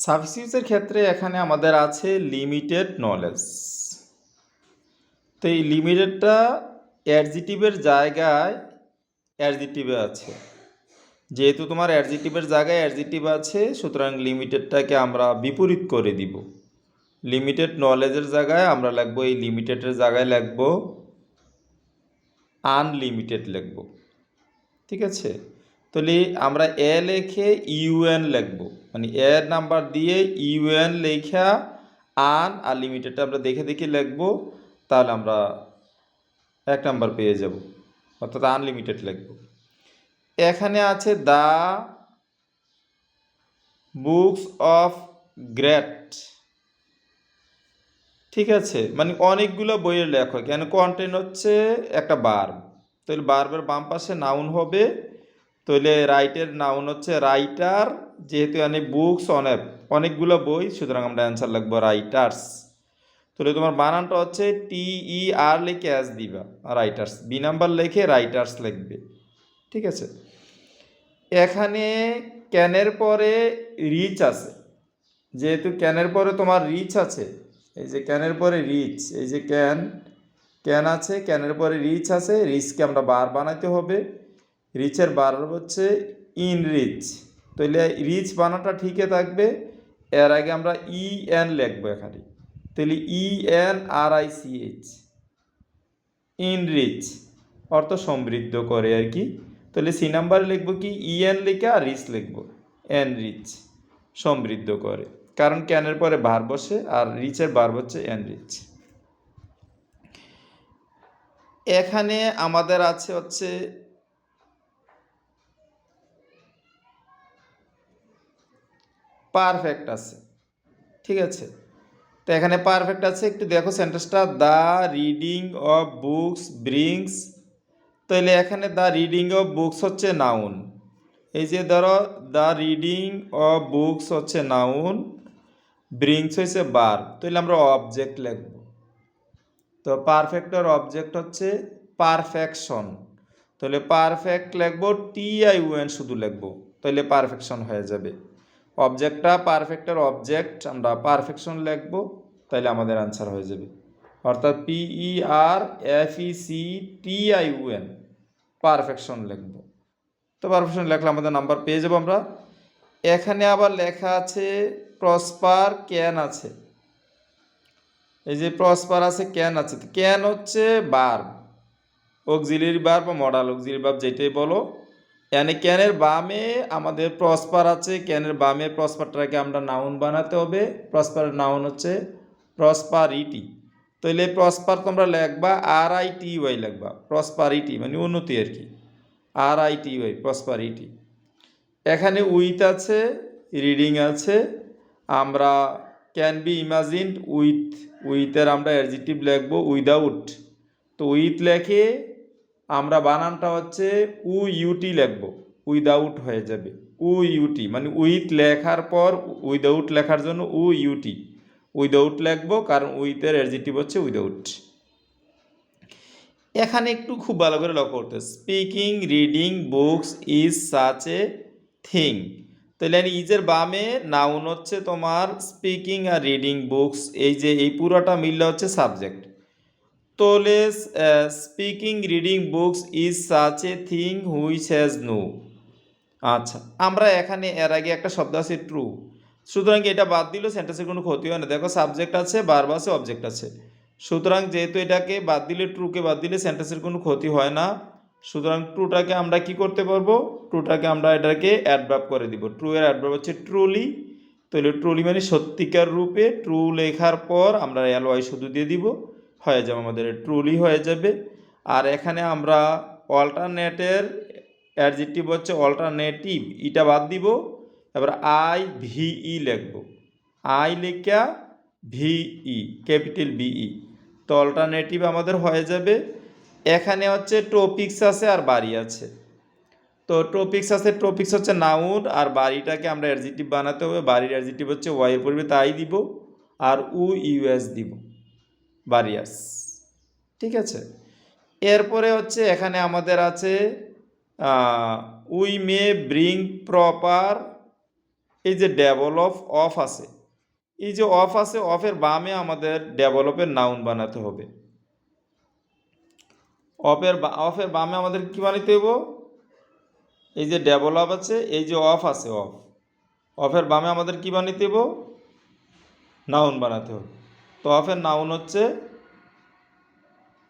সাবস্টিটিউটের ক্ষেত্রে এখানে আমাদের আছে লিমিটেড নলেজ। তো এই লিমিটেডটা অ্যাডজেক্টিভের জায়গায় অ্যাডজেক্টিভে আছে। যেহেতু তোমার অ্যাডজেক্টিভের জায়গায় অ্যাডজেক্টিভ আছে, সুতরাং লিমিটেডটাকে আমরা বিপরীত করে দিব। লিমিটেড নলেজের জায়গায় আমরা লিখবো, এই লিমিটেডের জায়গায় লিখবো আনলিমিটেড লিখবো। ঠিক আছে, তাহলে আমরা এ লিখে ইউএন লিখবো, মানে এ নাম্বার দিয়ে ইউএন লেখা আন আর লিমিটেডটা আমরা দেখে দেখে লিখবো, তাহলে আমরা 1 নাম্বার পেয়ে যাব, অর্থাৎ আনলিমিটেড লিখবো। এখানে আছে দ্য বুকস অফ গ্রেট। ঠিক আছে, মানে অনেকগুলো বইয়ের লেখক, কেন কন্টেন্ট হচ্ছে একটা বার্ব, তাহলে বার্বের বাম পাশে নাউন হবে, তাহলে রাইটের নাউন হচ্ছে রাইটার, যেহেতু এখানে বুকস অনেকগুলো বই, সুতরাং আমরা অ্যান্সার লিখবো রাইটার্স। তাহলে তোমার বানানটা হচ্ছে TER লিখে অ্যাস দিবা, রাইটার্স, বি নাম্বার লিখে রাইটার্স লিখবে। ঠিক আছে, এখানে ক্যানের পরে রিচ আছে, যেহেতু ক্যানের পরে তোমার রিচ আছে, এই যে ক্যানের পরে রিচ, এই যে ক্যান আছে, ক্যানের পরে রিচ আছে, রিচকে আমরা বার বানাতে হবে, রিচের বার হচ্ছে ইন রিচ, তাহলে রিচ বানাটা ঠিকই থাকবে, এর আগে আমরা EN লিখবো এখানে, তাহলে ENRICH, ইন রিচ, অর্থ সমৃদ্ধ করে আর কি। তাহলে সি নাম্বারে লিখবো কি EN লিখে আর রিচ লিখবো, এন রিচ, সমৃদ্ধ করে, কারণ ক্যানের পরে বার বসে আর রিচের বার হচ্ছে এন রিচ। এখানে আমাদের আছে হচ্ছে পারফেক্ট আছে। ঠিক আছে, তো এখানে পারফেক্ট আছে, একটু দেখো সেন্টেন্সটা, the reading of books brings, তাহলে এখানে দ্য রিডিং অফ বুকস হচ্ছে নাউন, এই যে ধরো দ্য রিডিং অফ বুকস হচ্ছে নাউন, ব্রিংস হয়েছে বার, তাহলে আমরা অবজেক্ট লিখব। তো পারফেক্টর অবজেক্ট হচ্ছে পারফেকশন, তাহলে পারফেক্ট লিখবো, TION শুধু লিখবো, তাহলে পারফেকশন হয়ে যাবে। অবজেক্টটা পারফেক্টের অবজেক্ট, আমরা পারফেকশন লিখবো, তাহলে আমাদের আনসার হয়ে যাবে, অর্থাৎ PERFECTION, পারফেকশন লিখবো। তো পারফেকশন লিখলে আমাদের নাম্বার পেয়ে যাবো আমরা। এখানে আবার লেখা আছে প্রসপার ক্যান আছে, এই যে প্রসপার আছে ক্যান আছে, ক্যান হচ্ছে ভার্ব, অক্সিলিয়ারি ভার্ব বা মডাল অক্সিলিয়ারি ভার্ব যেটাই বলো, এখানে ক্যানের বামে আমাদের প্রসপার আছে, ক্যানের বামে প্রসপারটাকে আমরা নাউন বানাতে হবে, প্রসপারের নাউন হচ্ছে প্রসপারিটি, তাহলে প্রসপার তোমরা লিখবা RITY লিখবা, প্রসপারিটি মানে উন্নতি আর কি, RITY প্রসপারিটি। এখানে উইথ আছে, রিডিং আছে, আমরা ক্যান বি ইমাজিনড উইথের আমরা অ্যাডজেক্টিভ লিখবো উইদাউট, তো উইথ লেখে আমরা বানানটা হচ্ছে UUT লিখবো, উইদাউট হয়ে যাবে, UUT মানে উইথ লেখার পর উইদাউট লেখার জন্য UUT, উইদাউট লিখবো, কারণ উইথের অ্যাডজেক্টিভ হচ্ছে উইদাউট। এখানে একটু খুব ভালো করে লক্ষ্য করতে, speaking reading books is such a thing, তাহলে ইজের বামে নাউন হচ্ছে তোমার স্পিকিং আর রিডিং বুকস, এই যে এই পুরোটা মিললে হচ্ছে সাবজেক্ট, তাহলে speaking reading books is such a thing which has no. আচ্ছা, আমরা এখানে এর আগে একটা শব্দ আছে ট্রু, সুতরাং এটা বাদ দিলেও সেন্টেন্সের কোনো ক্ষতি হয় না, দেখো সাবজেক্ট আছে, ভার্ব আছে, অবজেক্ট আছে, সুতরাং যেহেতু এটাকে বাদ দিলে, ট্রুকে বাদ দিলে সেন্টেন্সের কোনো ক্ষতি হয় না, সুতরাং ট্রুটাকে আমরা কি করতে পারবো, ট্রুটাকে আমরা এটাকে অ্যাডভার্ব করে দিব, ট্রু এর অ্যাডভার্ব হচ্ছে ট্রুলি, তাহলে ট্রুলি মানে সত্যিকার রূপে, ট্রু লেখার পর আমরা LY শুধু দিয়ে দিব, হয়ে যাবে আমাদের ট্রুলি হয়ে যাবে। আর এখানে আমরা অল্টারনেটের অ্যাডজেক্টিভ হচ্ছে অল্টারনেটিভ, এটা বাদ দিব, তারপর IVE লিখবো, আই লেখা VE ক্যাপিটাল BE, তো অল্টারনেটিভ আমাদের হয়ে যাবে। এখানে হচ্ছে টপিক্স আছে আর বাড়ি আছে, তো টপিক্স আছে, টপিক্স হচ্ছে নাউন, আর বাড়িটাকে আমরা অ্যাডজেক্টিভ বানাতে হবে, বাড়ির অ্যাডজেক্টিভ হচ্ছে ওয়াইয়ের পরিবর্তে তাই দিব, আর US দিব, বারিয়াস। ঠিক আছে, এরপরে হচ্ছে এখানে আমাদের আছে উই মে ব্রিং প্রপার এই যে ডেভেলপ অফ আছে, এই যে অফ আছে, অফের বামে আমাদের ডেভেলপের নাউন বানাতে হবে। অফের বামে আমাদের কি বানাতে হবে? এই যে ডেভেলপ আছে, এই যে অফ আছে, অফের বামে আমাদের কি বানাতে হবে? নাউন বানাতে হবে। তো অফের নাউন হচ্ছে,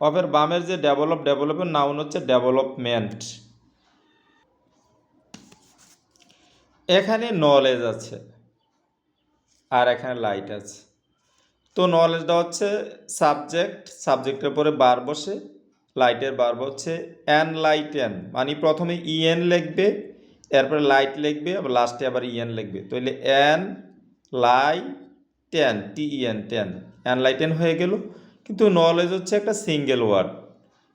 অফের বামের যে ডেভেলপের নাউন হচ্ছে ডেভেলপমেন্ট। এখানে নলেজ আছে আর এখানে লাইট আছে। তো নলেজটা হচ্ছে সাবজেক্টের পরে বার বসে, লাইটের বার হচ্ছে এনলাইটেন, মানে প্রথমে ইএন লিখবে, এরপরে লাইট লিখবে, আবার লাস্টে আবার ইএন লিখবে। তাহলে en lighten, T N, ten, enlighten হয়ে গেল। কিন্তু নলেজ হচ্ছে একটা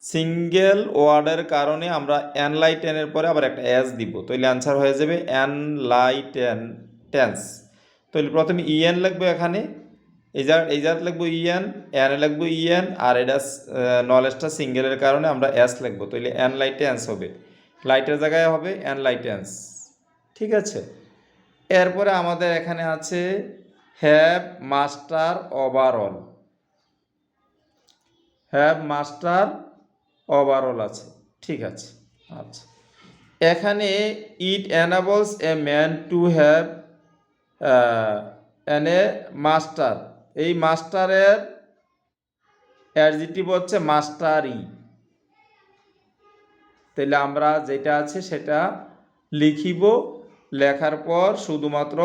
সিঙ্গেল ওয়ার্ডের কারণে আমরা এনলাইটেনের পরে আবার একটা এস দিব, তাহলে অ্যান্সার হয়ে যাবে এনলাইটেন্স। তাহলে প্রথমে ইএন লিখবো, এখানে এই জায়গায় লিখবো ইএন, এন লিখবো ইএন, আর এটা নলেজটা সিঙ্গেলের কারণে আমরা এস লিখবো, তাহলে এনলাইটেন্স হবে, লাইটের জায়গায় হবে এনলাইটেন্স। ঠিক আছে। এরপরে আমাদের এখানে আছে have master overall, have master overall আছে। ঠিক আছে। আচ্ছা, এখানে it enables a man to have a master, এই মাস্টারের অ্যাডজেক্টিভ হচ্ছে মাস্টারি। তাহলে আমরা যেটা আছে সেটা লিখিব, লেখার পর শুধুমাত্র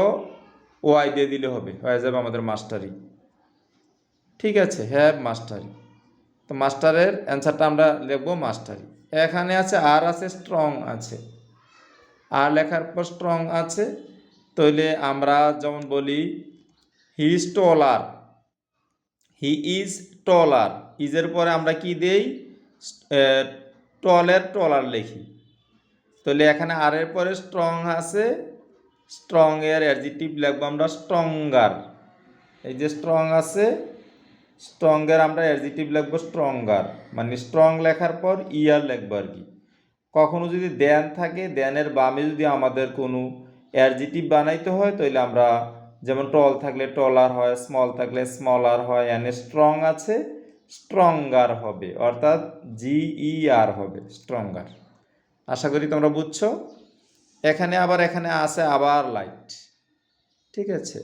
ওয়াই দিয়ে দিলে হবে, হয়ে যাবে আমাদের মাস্টারি। ঠিক আছে, হ্যাভ মাস্টারি। তো মাস্টারের অ্যান্সারটা আমরা লিখবো মাস্টারি। এখানে আছে আর আছে, স্ট্রং আছে, আর লেখার পর স্ট্রং আছে। তাহলে আমরা যেমন বলি he is taller, he is taller, ইজের পরে আমরা কি দেই? টলার লিখি। তাহলে এখানে আর এর পরে স্ট্রং আছে, স্ট্রং এর অ্যাডজেক্টিভ লিখবো আমরা স্ট্রঙ্গার। এই যে স্ট্রং আছে, স্ট্রঙ্গের আমরা অ্যাডজেক্টিভ লিখবো স্ট্রঙ্গার, মানে স্ট্রং লেখার পর ইয়ার লিখবো আর কি। কখনো যদি দেন থাকে, দেনের বামে যদি আমাদের কোনো অ্যাডজেক্টিভ বানাইতে হয়, তাহলে আমরা যেমন টল থাকলে টলার হয়, স্মল থাকলে স্মলার হয়, এনে স্ট্রং আছে স্ট্রঙ্গার হবে, অর্থাৎ জিইআর হবে, স্ট্রঙ্গার। আশা করি তোমরা বুঝছো। এখানে আছে আবার লাইট। ঠিক আছে,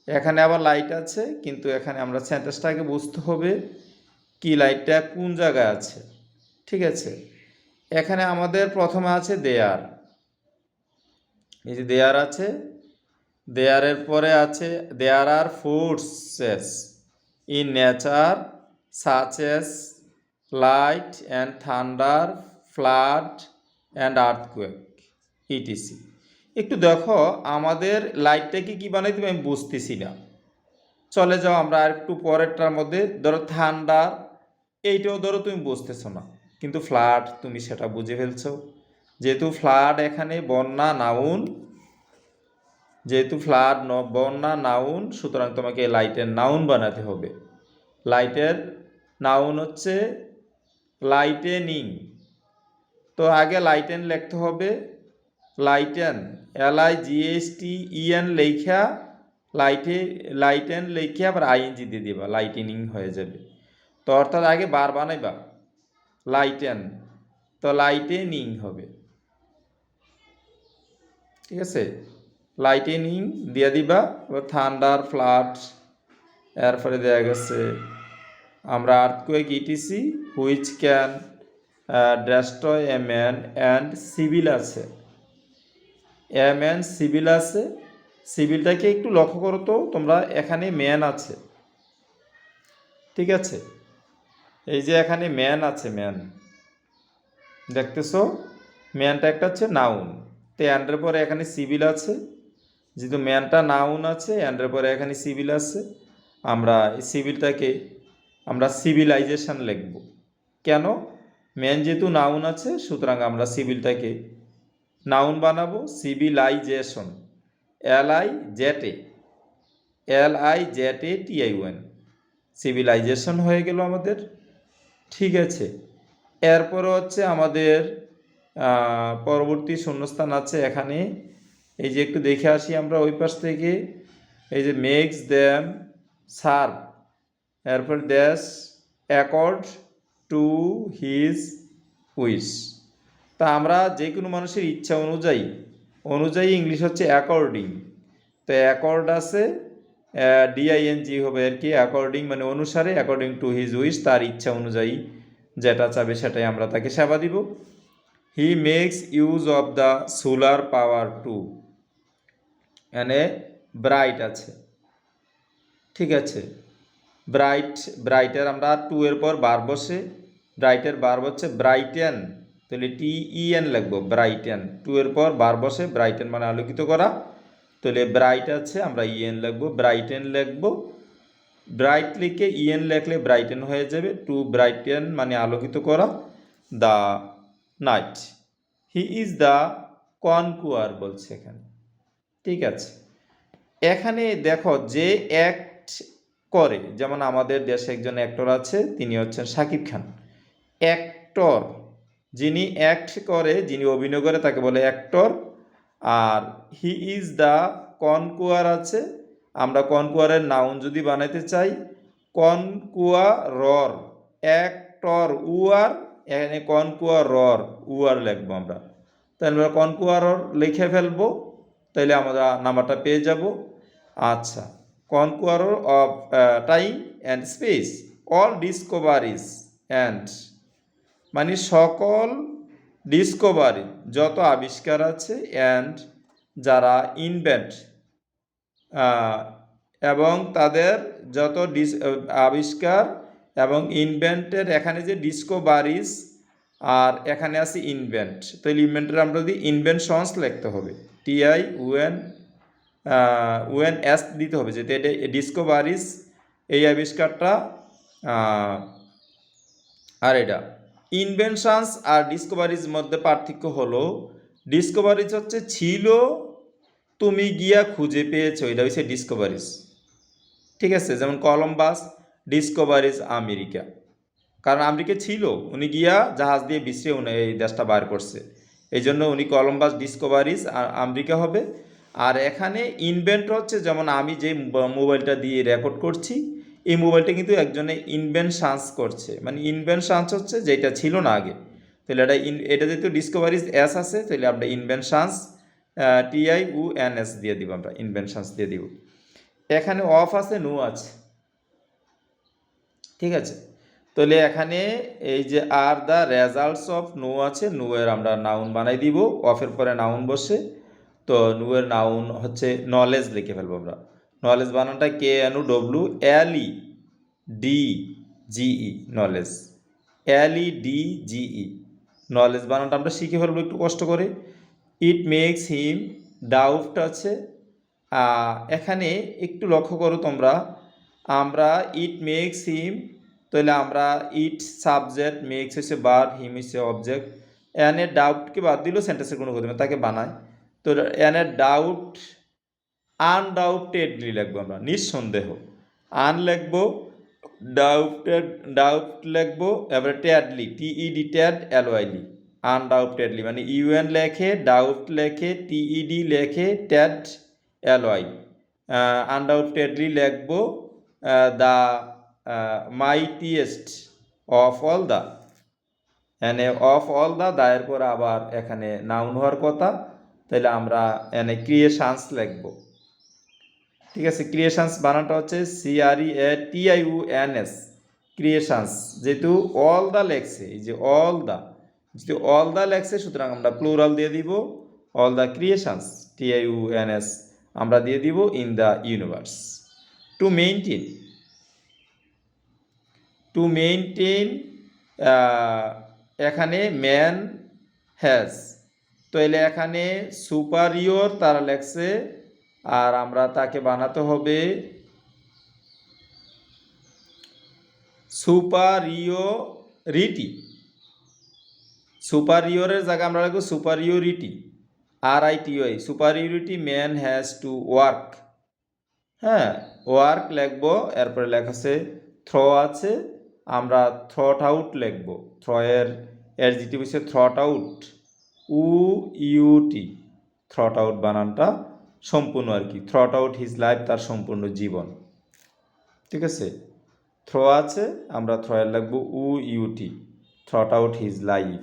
এখানে আবার লাইট আছে, কিন্তু এখানে আমরা সেন্টেন্সটাকে বুঝতে হবে কি লাইটটা কোন জায়গায় আছে। ঠিক আছে, এখানে আমাদের প্রথমে আছে দেয়ার, এই যে দেয়ার আছে, দেয়ারের পরে আছে there are forces in nature such as light and thunder, flood and earthquake etc. একটু দেখো আমাদের লাইটটাকে কি বানাইতে হবে আমি বুঝতেছি না। চলে যাও আমরা আর একটু পরেরটার মধ্যে, ধরো থান্ডার, এইটাও ধরো তুমি বুঝতেছো না, কিন্তু ফ্লাড তুমি সেটা বুঝে ফেলছো। যেহেতু ফ্লাড এখানে বন্যা নাউন, বন্যা নাউন, সুতরাং তোমাকে লাইটের নাউন বানাতে হবে। লাইটের নাউন হচ্ছে লাইটেনিং। তো আগে লাইটেন লিখতে হবে, লাইটেন, LIGHTEN লেখা, লাইটেন লেখা আবার আইএনজি দিয়ে দিবা, লাইটেনিং হয়ে যাবে। তো অর্থাৎ আগে বার বানাইবা লাইটেন, তো লাইটেনিং হবে। ঠিক আছে, লাইটেনিং দিয়ে দিবা। থান্ডার, ফ্লাড, এরপরে দেওয়া গেছে আমরা earthquake etc which can destroy a man and civil আছে, এ ম্যান সিভিল আছে। সিভিলটাকে একটু লক্ষ্য করো তো তোমরা, এখানে ম্যান আছে। ঠিক আছে, এই যে এখানে ম্যান আছে, ম্যান দেখতেছো, ম্যানটা একটা হচ্ছে নাউন, তো অ্যান্ডের পরে এখানে সিভিল আছে। যেহেতু ম্যানটা নাউন আছে, অ্যান্ডের পরে এখানে সিভিল আছে, আমরা এই সিভিলটাকে আমরা সিভিলাইজেশন লিখব। কেন? ম্যান যেহেতু নাউন আছে, সুতরাং আমরা সিভিলটাকে নাউন বানাবো সিভিলাইজেশন, LIZATION, সিভিলাইজেশন হয়ে গেল আমাদের। ঠিক আছে, এরপরে হচ্ছে আমাদের পরবর্তী শূন্যস্থান আছে এখানে এই যে একটু দেখে আসি আমরা ওই পাশ থেকে, এই যে মেক্স দ্যাম সার্ভ, এরপর that's accord to his wish. তা আমরা যে কোনো মানুষের ইচ্ছা অনুযায়ী ইংলিশ হচ্ছে অ্যাকর্ডিং। তো অ্যাকর্ড আছে, ডিআইএনজি হবে আর কি, অ্যাকর্ডিং মানে অনুসারে, অ্যাকর্ডিং টু হিজ উইশ, তার ইচ্ছা অনুযায়ী যেটা চাবে সেটাই আমরা তাকে সেবা দিব। He makes use of the solar power to, এখানে ব্রাইট আছে, ঠিক আছে। ব্রাইটের আমরা টু এর পর বার বসে, ব্রাইটের বার হচ্ছে ব্রাইটেন, তাহলে TEN লিখবো, ব্রাইটেন। টু এর পর বার বসে, ব্রাইটেন মানে আলোকিত করা, তাহলে ব্রাইট আছে, আমরা EN লিখবো, ব্রাইটেন লিখবো। ব্রাইট লিখে EN লিখলে ব্রাইটেন হয়ে যাবে। টু ব্রাইটেন মানে আলোকিত করা the night. He is the conqueror বলছে এখানে, ঠিক আছে। এখানে দেখো যে অ্যাক্ট করে, যেমন আমাদের দেশে একজন অ্যাক্টর আছে, তিনি হচ্ছেন শাকিব খান। অ্যাক্টর, যিনি অ্যাক্ট করে, যিনি অভিনয় করে, তাকে বলে অ্যাক্টর। আর হি ইজ দ্য কনকুয়ার আছে, আমরা কনকুয়ারের নাউন যদি বানাইতে চাই, কনকুয়ারর, অ্যাক্টর উয়ার, এখানে কনকুয়ারর উয়ার লিখবো আমরা, তাহলে আমরা কনকুয়ারর লিখে ফেলবো, তাইলে আমরা নাম্বারটা পেয়ে যাব। আচ্ছা, conqueror of time and space, all discoveries and, মানে সকল ডিসকভারি, যত আবিষ্কার আছে, অ্যান্ড যারা ইনভেন্ট, এবং তাদের যত আবিষ্কার এবং ইনভেন্টের, এখানে যে ডিসকভারিজ আর এখানে আছে ইনভেন্ট, তাহলে ইনভেন্টের আমরা যদি ইনভেনশনস লিখতে হবে, TIUNS দিতে হবে, যেটা এটা ডিসকভারিজ এই আবিষ্কারটা, আর এটা ইনভেনশনস আর ডিসকভারিজ মধ্যে পার্থক্য হলো, ডিসকভারিজ হচ্ছে ছিল, তুমি গিয়া খুঁজে পেয়েছো, এটা হচ্ছে ডিসকভারিজ, ঠিক আছে। যেমন কলম্বাস ডিসকভারিজ আমেরিকা, কারণ আমেরিকা ছিল, উনি গিয়া জাহাজ দিয়ে বিশ্বে উনি এই দেশটা বার করছে, এই জন্য উনি কলম্বাস ডিসকভারিজ আমেরিকা হবে। আর এখানে ইনভেন্ট হচ্ছে, যেমন আমি যে মোবাইলটা দিয়ে রেকর্ড করছি, এই মোবাইলটা কিন্তু একজনে ইনভেনশনস করছে, মানে ইনভেনশনস হচ্ছে যেটা ছিল না আগে, তাহলে এটা যেহেতু ডিসকভারিজ এস আছে, তাহলে আমরা ইনভেনশনস TIUNS দিয়ে দিব, আমরা ইনভেনশনস দিয়ে দিব। এখানে অফ আছে, নো আছে, ঠিক আছে। তাহলে এখানে এই যে আর দ্য রেজাল্টস অফ নো আছে, নো এর আমরা নাউন বানাই দিব, অফের পরে নাউন বসে, তো নো এর নাউন হচ্ছে নলেজ লিখে ফেলবো আমরা। নলেজ বানানটা KNOWLEDGE, নলেজ, LEDGE, নলেজ বানানটা আমরা শিখে ফেলবো একটু কষ্ট করে। ইট মেক্স হিম ডাউট আছে, এখানে একটু লক্ষ্য করো তোমরা, আমরা ইট মেক্স হিম, তাহলে আমরা ইট সাবজেক্ট, মেক্স হচ্ছে ভার্ব, হিম হচ্ছে অবজেক্ট, এনে ডাউটকে বাদ দিলেও সেন্টেন্সের কোনো ক্ষতি নেই, তাকে বানায়। তো এনে ডাউট, আনডাউটেডলি লিখবো আমরা, নিঃসন্দেহ, আন লিখবো, ডাউট লিখবো, এবারে ট্যাডলি, TED ট্যাড LYLI, আনডাউটেডলি মানে UN লেখে, ডাউট লেখে, TED লেখে, ট্যাড LY, আনডাউটেডলি লিখবো the mightiest of all the, এনে অফ অল দ্য, দায়ের পর আবার এখানে নাউন হওয়ার কথা, তাহলে আমরা এনে ক্রিয়েশনস লিখবো, ঠিক আছে। ক্রিয়েশনস বানানটা হচ্ছে CREATIONS, ক্রিয়েশনস, যেহেতু অল দ্য লেখছে, এই যে অল দ্য, যেহেতু অল দ্য লেখছে, সুতরাং আমরা প্লুরাল দিয়ে দিব, অল দ্য ক্রিয়েশনস TIUNS আমরা দিয়ে দিব in the universe. To maintain, এখানে ম্যান হ্যাজ, তাহলে এখানে সুপারিয়র তারা লেখছে, আর আমরা তাকে বানাতে হবে সুপারিয়রিটি, সুপারিয়রের জায়গায় আমরা লিখবো superiority, RITY, superiority man has to work, হ্যাঁ ওয়ার্ক লিখবো, এরপরে লেখা আছে থ্রো আছে, আমরা থ্রট আউট লিখবো, থ্রো এর অ্যাডজেক্টিভ হচ্ছে through out, UUT, through out বানানটা সম্পূর্ণ আর কি, থ্রট আউট হিজ লাইফ তার সম্পূর্ণ জীবন। ঠিক আছে, থ্রো আছে, আমরা থ্রয়ের লাগবো উ ইউটি, থ্রট আউট হিজ লাইফ।